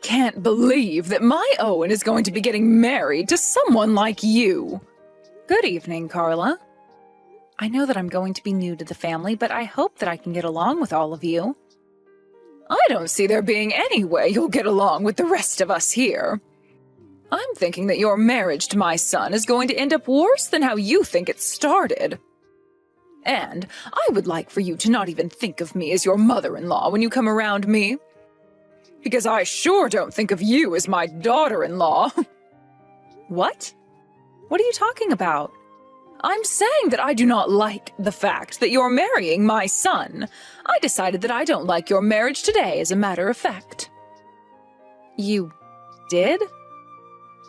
can't believe that my Owen is going to be getting married to someone like you. Good evening, Carla. I know that I'm going to be new to the family, but I hope that I can get along with all of you. I don't see there being any way you'll get along with the rest of us here. I'm thinking that your marriage to my son is going to end up worse than how you think it started. And I would like for you to not even think of me as your mother-in-law when you come around me. Because I sure don't think of you as my daughter-in-law. What? What are you talking about? I'm saying that I do not like the fact that you're marrying my son. I decided that I don't like your marriage today, as a matter of fact. You did?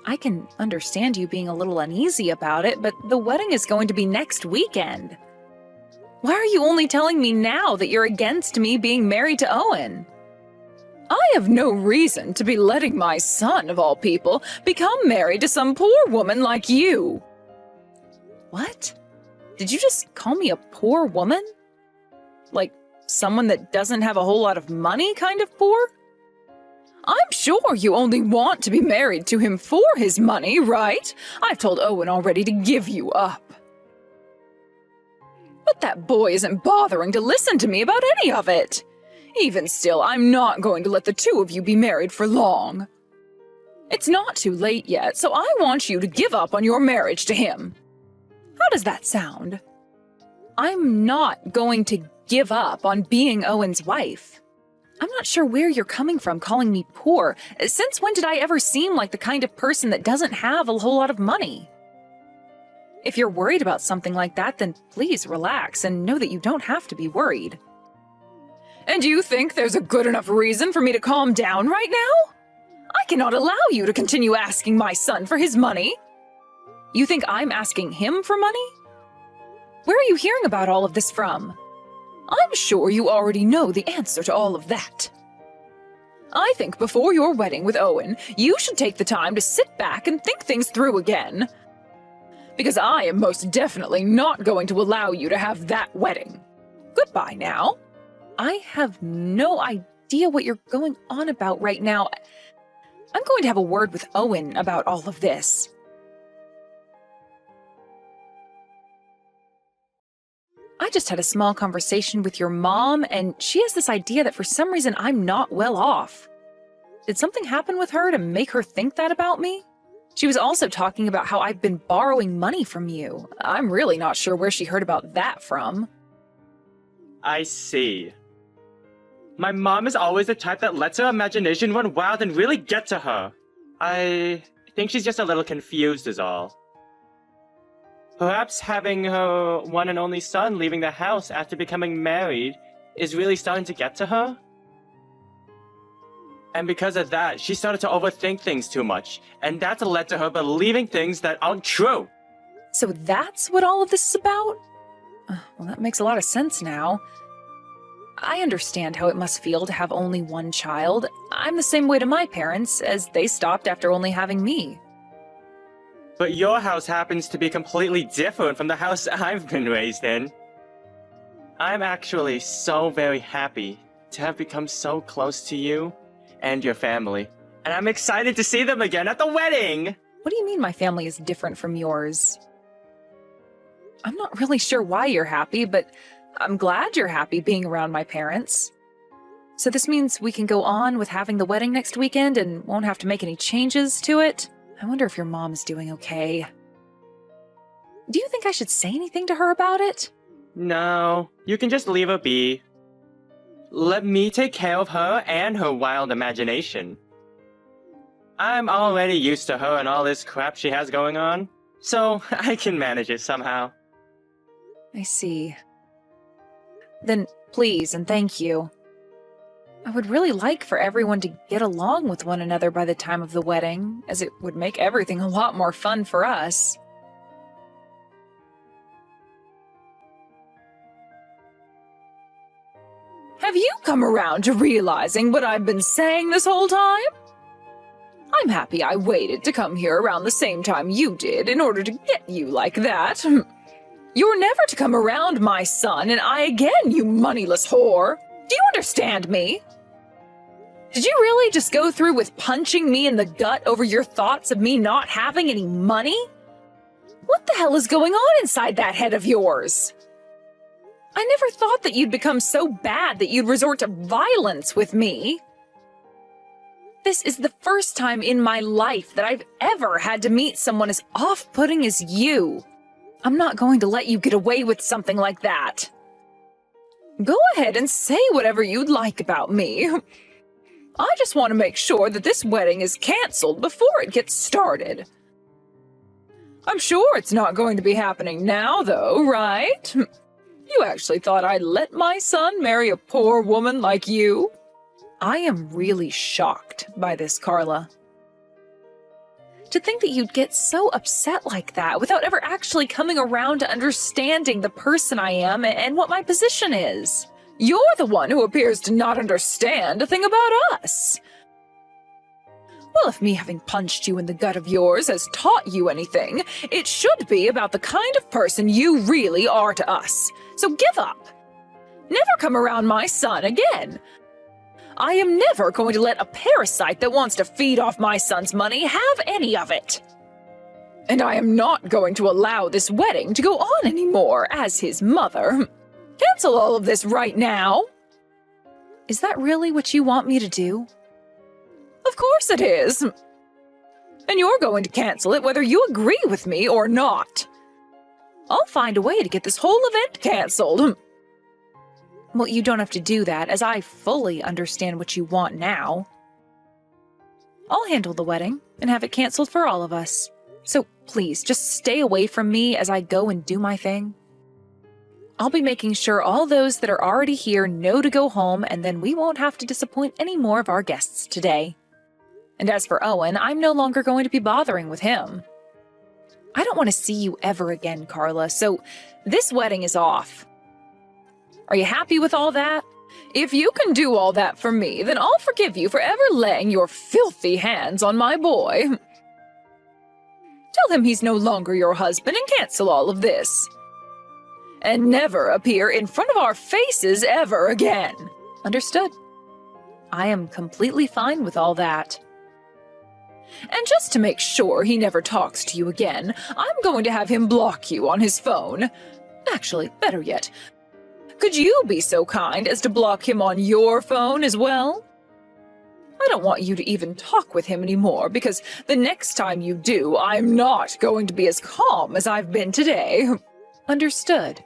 I can understand you being a little uneasy about it, but the wedding is going to be next weekend. Why are you only telling me now that you're against me being married to Owen? I have no reason to be letting my son, of all people, become married to some poor woman like you. What? Did you just call me a poor woman? Like someone that doesn't have a whole lot of money kind of poor? I'm sure you only want to be married to him for his money, right? I've told Owen already to give you up. But that boy isn't bothering to listen to me about any of it. Even still, I'm not going to let the two of you be married for long. It's not too late yet, so I want you to give up on your marriage to him. How does that sound? I'm not going to give up on being Owen's wife. I'm not sure where you're coming from calling me poor. Since when did I ever seem like the kind of person that doesn't have a whole lot of money? If you're worried about something like that, then please relax and know that you don't have to be worried. And you think there's a good enough reason for me to calm down right now? I cannot allow you to continue asking my son for his money. You think I'm asking him for money? Where are you hearing about all of this from? I'm sure you already know the answer to all of that. I think before your wedding with Owen, you should take the time to sit back and think things through again. Because I am most definitely not going to allow you to have that wedding. Goodbye now. I have no idea what you're going on about right now. I'm going to have a word with Owen about all of this. I just had a small conversation with your mom, and she has this idea that for some reason I'm not well off. Did something happen with her to make her think that about me? She was also talking about how I've been borrowing money from you. I'm really not sure where she heard about that from. I see. My mom is always the type that lets her imagination run wild and really get to her. I think she's just a little confused is all. Perhaps having her one and only son leaving the house after becoming married is really starting to get to her. And because of that, she started to overthink things too much, and that's led to her believing things that aren't true. So that's what all of this is about? Well, that makes a lot of sense now. I understand how it must feel to have only one child. I'm the same way to my parents, as they stopped after only having me. But your house happens to be completely different from the house I've been raised in. I'm actually so very happy to have become so close to you and your family. And I'm excited to see them again at the wedding! What do you mean my family is different from yours? I'm not really sure why you're happy, but I'm glad you're happy being around my parents. So this means we can go on with having the wedding next weekend and won't have to make any changes to it? I wonder if your mom is doing okay. Do you think I should say anything to her about it? No, you can just leave her be. Let me take care of her and her wild imagination. I'm already used to her and all this crap she has going on, so I can manage it somehow. I see. Then please and thank you. I would really like for everyone to get along with one another by the time of the wedding, as it would make everything a lot more fun for us. Have you come around to realizing what I've been saying this whole time? I'm happy I waited to come here around the same time you did in order to get you like that. You're never to come around my son and I again, you moneyless whore. Do you understand me? Did you really just go through with punching me in the gut over your thoughts of me not having any money? What the hell is going on inside that head of yours? I never thought that you'd become so bad that you'd resort to violence with me. This is the first time in my life that I've ever had to meet someone as off-putting as you. I'm not going to let you get away with something like that. Go ahead and say whatever you'd like about me. I just want to make sure that this wedding is canceled before it gets started. I'm sure it's not going to be happening now, though, right? You actually thought I'd let my son marry a poor woman like you? I am really shocked by this, Carla. To think that you'd get so upset like that without ever actually coming around to understanding the person I am and what my position is. You're the one who appears to not understand a thing about us. Well, if me having punched you in the gut of yours has taught you anything, it should be about the kind of person you really are to us. So give up. Never come around my son again. I am never going to let a parasite that wants to feed off my son's money have any of it. And I am not going to allow this wedding to go on anymore as his mother. Cancel all of this right now. Is that really what you want me to do? Of course it is. And you're going to cancel it whether you agree with me or not. I'll find a way to get this whole event canceled. Well, you don't have to do that, as I fully understand what you want now. I'll handle the wedding and have it canceled for all of us. So please, just stay away from me as I go and do my thing. I'll be making sure all those that are already here know to go home, and then we won't have to disappoint any more of our guests today. And as for Owen, I'm no longer going to be bothering with him. I don't want to see you ever again, Carla, so this wedding is off. Are you happy with all that? If you can do all that for me, then I'll forgive you for ever laying your filthy hands on my boy. Tell him he's no longer your husband and cancel all of this. And never appear in front of our faces ever again. Understood. I am completely fine with all that. And just to make sure he never talks to you again, I'm going to have him block you on his phone. Actually, better yet, could you be so kind as to block him on your phone as well? I don't want you to even talk with him anymore, because the next time you do, I'm not going to be as calm as I've been today. Understood.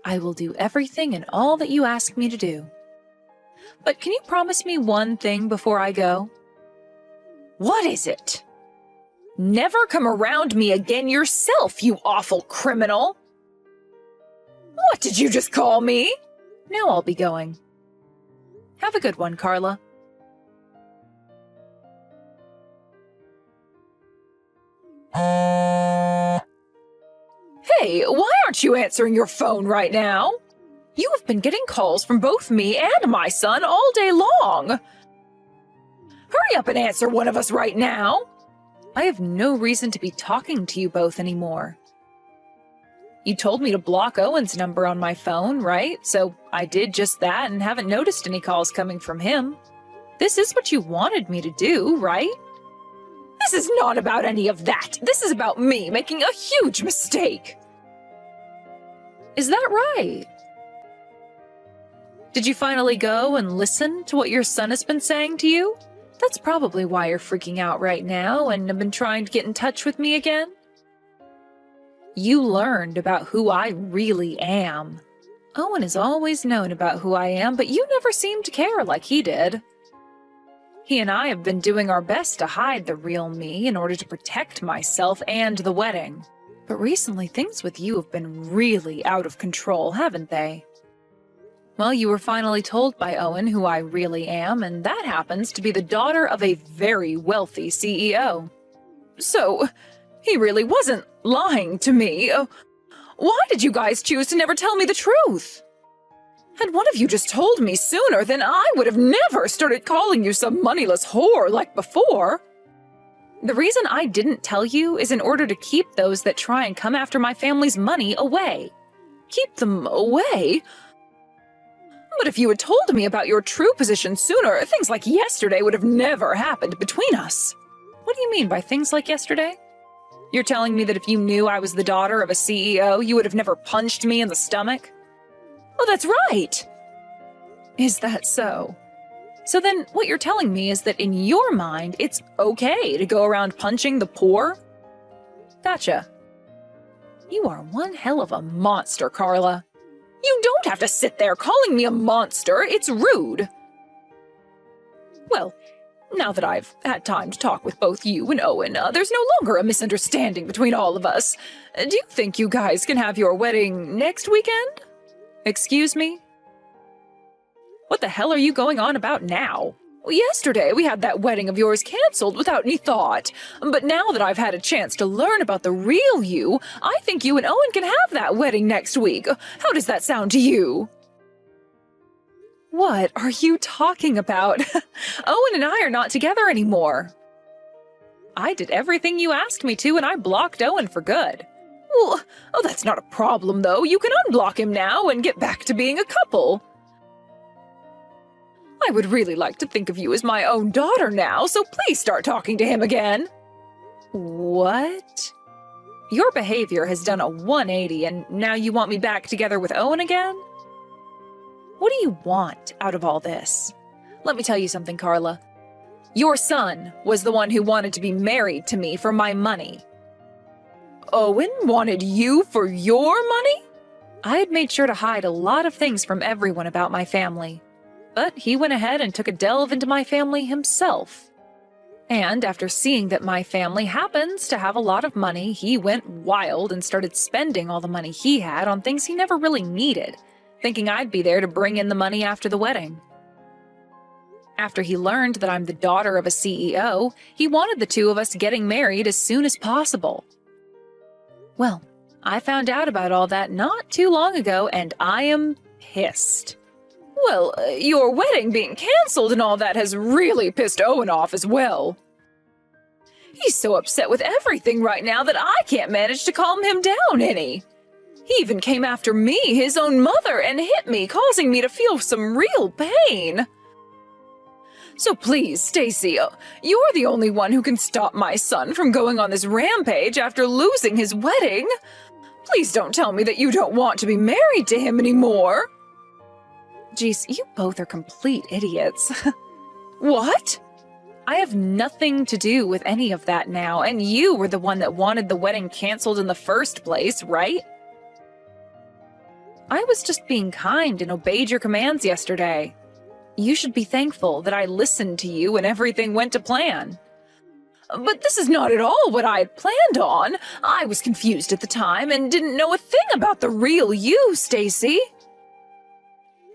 I will do everything and all that you ask me to do. But can you promise me one thing before I go? What is it? Never come around me again yourself, you awful criminal! What did you just call me? Now I'll be going. Have a good one, Carla. Hey, why aren't you answering your phone right now? You have been getting calls from both me and my son all day long. Hurry up and answer one of us right now. I have no reason to be talking to you both anymore. You told me to block Owen's number on my phone, right? So I did just that and haven't noticed any calls coming from him. This is what you wanted me to do, right? This is not about any of that. This is about me making a huge mistake. Is that right? Did you finally go and listen to what your son has been saying to you? That's probably why you're freaking out right now and have been trying to get in touch with me again. You learned about who I really am. Owen has always known about who I am, but you never seemed to care like he did. He and I have been doing our best to hide the real me in order to protect myself and the wedding. But recently things with you have been really out of control, haven't they? Well, you were finally told by Owen who I really am, and that happens to be the daughter of a very wealthy CEO. So, he really wasn't lying to me. Why did you guys choose to never tell me the truth? Had one of you just told me sooner, then I would have never started calling you some moneyless whore like before. The reason I didn't tell you is in order to keep those that try and come after my family's money away. Keep them away? But if you had told me about your true position sooner, things like yesterday would have never happened between us. What do you mean by things like yesterday? You're telling me that if you knew I was the daughter of a CEO, you would have never punched me in the stomach? Oh, that's right! Is that so? So then what you're telling me is that in your mind, it's okay to go around punching the poor? Gotcha. You are one hell of a monster, Carla. You don't have to sit there calling me a monster. It's rude. Well, now that I've had time to talk with both you and Owen, there's no longer a misunderstanding between all of us. Do you think you guys can have your wedding next weekend? Excuse me? What the hell are you going on about now? Well, yesterday we had that wedding of yours canceled without any thought. But now that I've had a chance to learn about the real you, I think you and Owen can have that wedding next week. How does that sound to you? What are you talking about? Owen and I are not together anymore. I did everything you asked me to, and I blocked Owen for good. Well, oh, that's not a problem, though. You can unblock him now and get back to being a couple. I would really like to think of you as my own daughter now, so please start talking to him again. What? Your behavior has done a 180, and now you want me back together with Owen again? What do you want out of all this? Let me tell you something, Carla. Your son was the one who wanted to be married to me for my money. Owen wanted you for your money? I had made sure to hide a lot of things from everyone about my family. But he went ahead and took a delve into my family himself. And after seeing that my family happens to have a lot of money, he went wild and started spending all the money he had on things he never really needed, thinking I'd be there to bring in the money after the wedding. After he learned that I'm the daughter of a CEO, he wanted the two of us getting married as soon as possible. Well, I found out about all that not too long ago, and I am pissed. Well, your wedding being canceled and all that has really pissed Owen off as well. He's so upset with everything right now that I can't manage to calm him down any. He even came after me, his own mother, and hit me, causing me to feel some real pain. So please, Stacy, you're the only one who can stop my son from going on this rampage after losing his wedding. Please don't tell me that you don't want to be married to him anymore. Geez, you both are complete idiots. What? I have nothing to do with any of that now, and you were the one that wanted the wedding canceled in the first place, right? I was just being kind and obeyed your commands yesterday. You should be thankful that I listened to you and everything went to plan. But this is not at all what I had planned on. I was confused at the time and didn't know a thing about the real you, Stacy.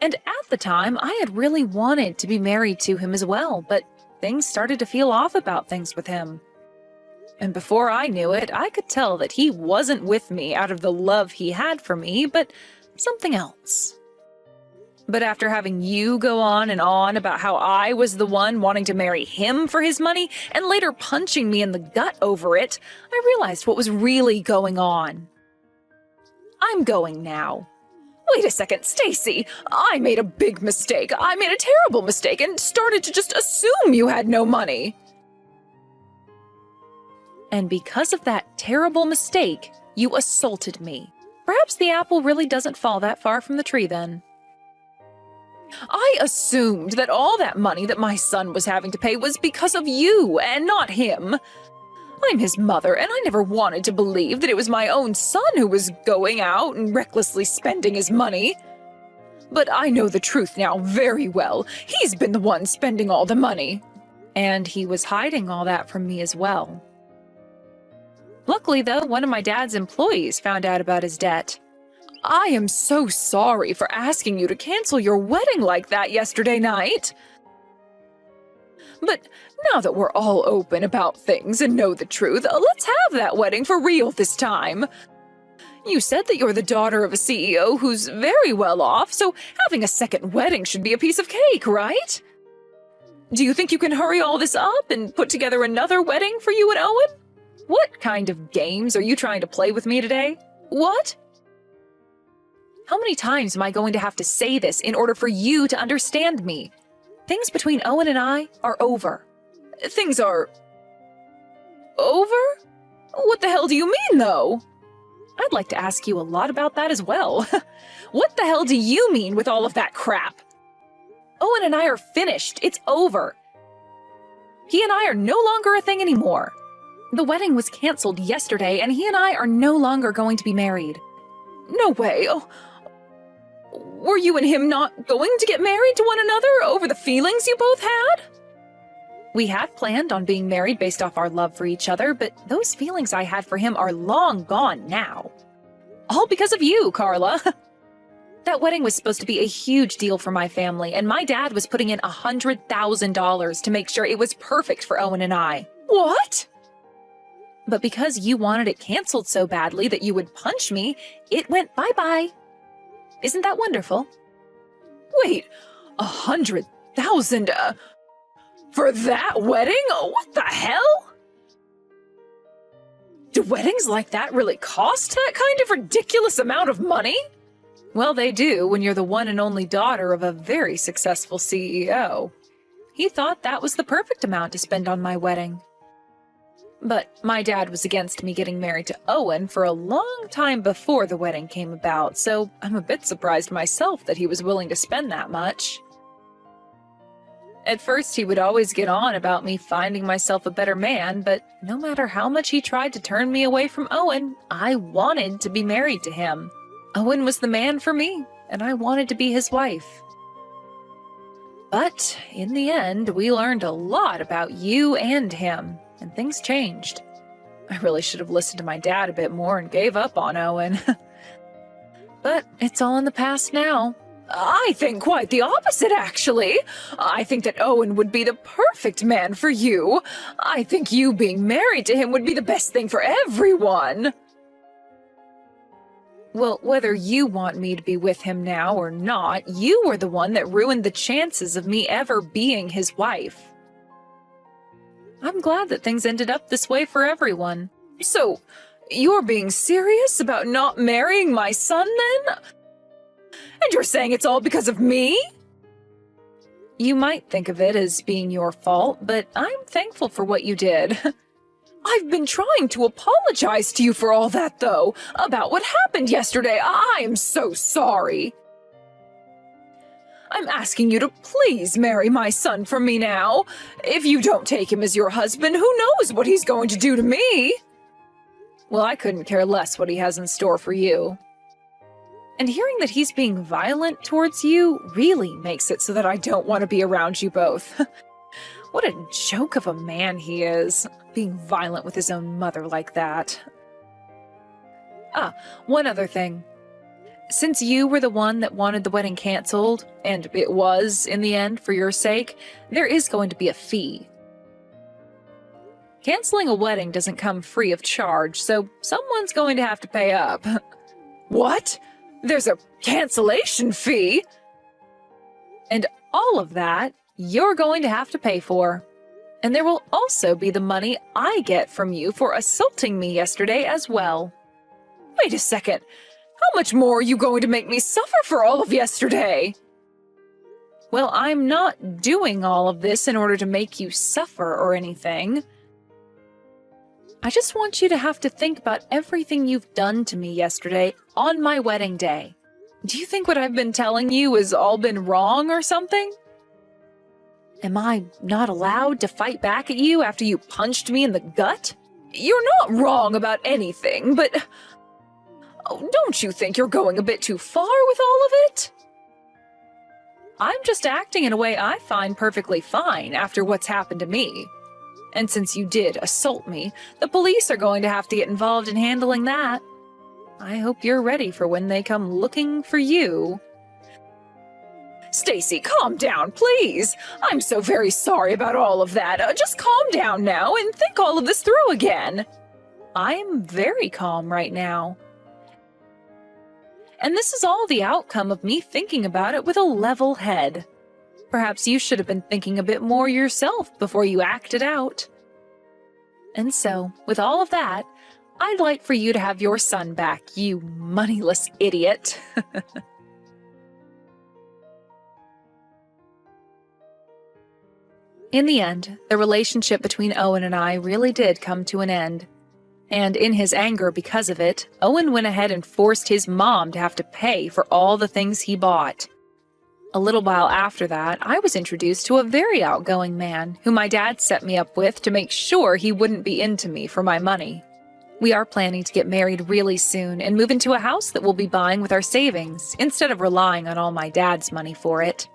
And at the time, I had really wanted to be married to him as well, but things started to feel off about things with him. And before I knew it, I could tell that he wasn't with me out of the love he had for me, but something else. But after having you go on and on about how I was the one wanting to marry him for his money, and later punching me in the gut over it, I realized what was really going on. I'm going now. Wait a second, Stacy. I made a big mistake. I made a terrible mistake and started to just assume you had no money. And because of that terrible mistake, you assaulted me. Perhaps the apple really doesn't fall that far from the tree then. I assumed that all that money that my son was having to pay was because of you and not him. I'm his mother, and I never wanted to believe that it was my own son who was going out and recklessly spending his money. But I know the truth now very well. He's been the one spending all the money. And he was hiding all that from me as well. Luckily, though, one of my dad's employees found out about his debt. I am so sorry for asking you to cancel your wedding like that yesterday night. But now that we're all open about things and know the truth, let's have that wedding for real this time. You said that you're the daughter of a CEO who's very well off, so having a second wedding should be a piece of cake, right? Do you think you can hurry all this up and put together another wedding for you and Owen? What kind of games are you trying to play with me today? What? How many times am I going to have to say this in order for you to understand me? Things between Owen and I are over. Things are... over? What the hell do you mean, though? I'd like to ask you a lot about that as well. What the hell do you mean with all of that crap? Owen and I are finished. It's over. He and I are no longer a thing anymore. The wedding was canceled yesterday, and he and I are no longer going to be married. No way. Oh, were you and him not going to get married to one another over the feelings you both had? We had planned on being married based off our love for each other, but those feelings I had for him are long gone now. All because of you, Carla. That wedding was supposed to be a huge deal for my family, and my dad was putting in $100,000 to make sure it was perfect for Owen and I. What? But because you wanted it canceled so badly that you would punch me, it went bye-bye. Isn't that wonderful? Wait, 100,000, for that wedding? What the hell? Do weddings like that really cost that kind of ridiculous amount of money? Well, they do when you're the one and only daughter of a very successful CEO. He thought that was the perfect amount to spend on my wedding. But my dad was against me getting married to Owen for a long time before the wedding came about, so I'm a bit surprised myself that he was willing to spend that much. At first, he would always get on about me finding myself a better man, but no matter how much he tried to turn me away from Owen, I wanted to be married to him. Owen was the man for me, and I wanted to be his wife. But in the end, we learned a lot about you and him, and things changed. I really should have listened to my dad a bit more and gave up on Owen. But it's all in the past now. I think quite the opposite, actually. I think that Owen would be the perfect man for you. I think you being married to him would be the best thing for everyone. Well, whether you want me to be with him now or not, you were the one that ruined the chances of me ever being his wife. I'm glad that things ended up this way for everyone. So, you're being serious about not marrying my son, then? And you're saying it's all because of me? You might think of it as being your fault, but I'm thankful for what you did. I've been trying to apologize to you for all that, though, about what happened yesterday. I am so sorry. I'm asking you to please marry my son for me now. If you don't take him as your husband, who knows what he's going to do to me? Well, I couldn't care less what he has in store for you. And hearing that he's being violent towards you really makes it so that I don't want to be around you both. What a joke of a man he is, being violent with his own mother like that. Ah, one other thing. Since you were the one that wanted the wedding canceled, and it was, in the end, for your sake, there is going to be a fee. Canceling a wedding doesn't come free of charge, so someone's going to have to pay up. What? There's a cancellation fee? And all of that you're going to have to pay for. And there will also be the money I get from you for assaulting me yesterday as well. Wait a second. How much more are you going to make me suffer for all of yesterday? Well, I'm not doing all of this in order to make you suffer or anything. I just want you to have to think about everything you've done to me yesterday on my wedding day. Do you think what I've been telling you has all been wrong or something? Am I not allowed to fight back at you after you punched me in the gut? You're not wrong about anything, but... Oh, don't you think you're going a bit too far with all of it? I'm just acting in a way I find perfectly fine after what's happened to me. And since you did assault me, the police are going to have to get involved in handling that. I hope you're ready for when they come looking for you. Stacy, calm down, please. I'm so very sorry about all of that. Just calm down now and think all of this through again. I'm very calm right now. And this is all the outcome of me thinking about it with a level head. Perhaps you should have been thinking a bit more yourself before you acted out. And so, with all of that, I'd like for you to have your son back, you moneyless idiot. In the end, the relationship between Owen and I really did come to an end. And in his anger because of it, Owen went ahead and forced his mom to have to pay for all the things he bought. A little while after that, I was introduced to a very outgoing man who my dad set me up with to make sure he wouldn't be into me for my money. We are planning to get married really soon and move into a house that we'll be buying with our savings, instead of relying on all my dad's money for it.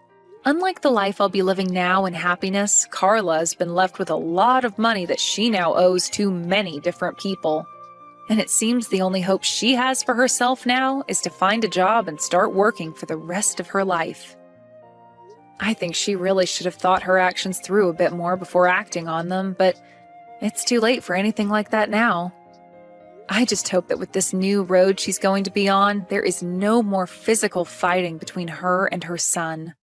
Unlike the life I'll be living now in happiness, Carla has been left with a lot of money that she now owes to many different people. And it seems the only hope she has for herself now is to find a job and start working for the rest of her life. I think she really should have thought her actions through a bit more before acting on them, but it's too late for anything like that now. I just hope that with this new road she's going to be on, there is no more physical fighting between her and her son.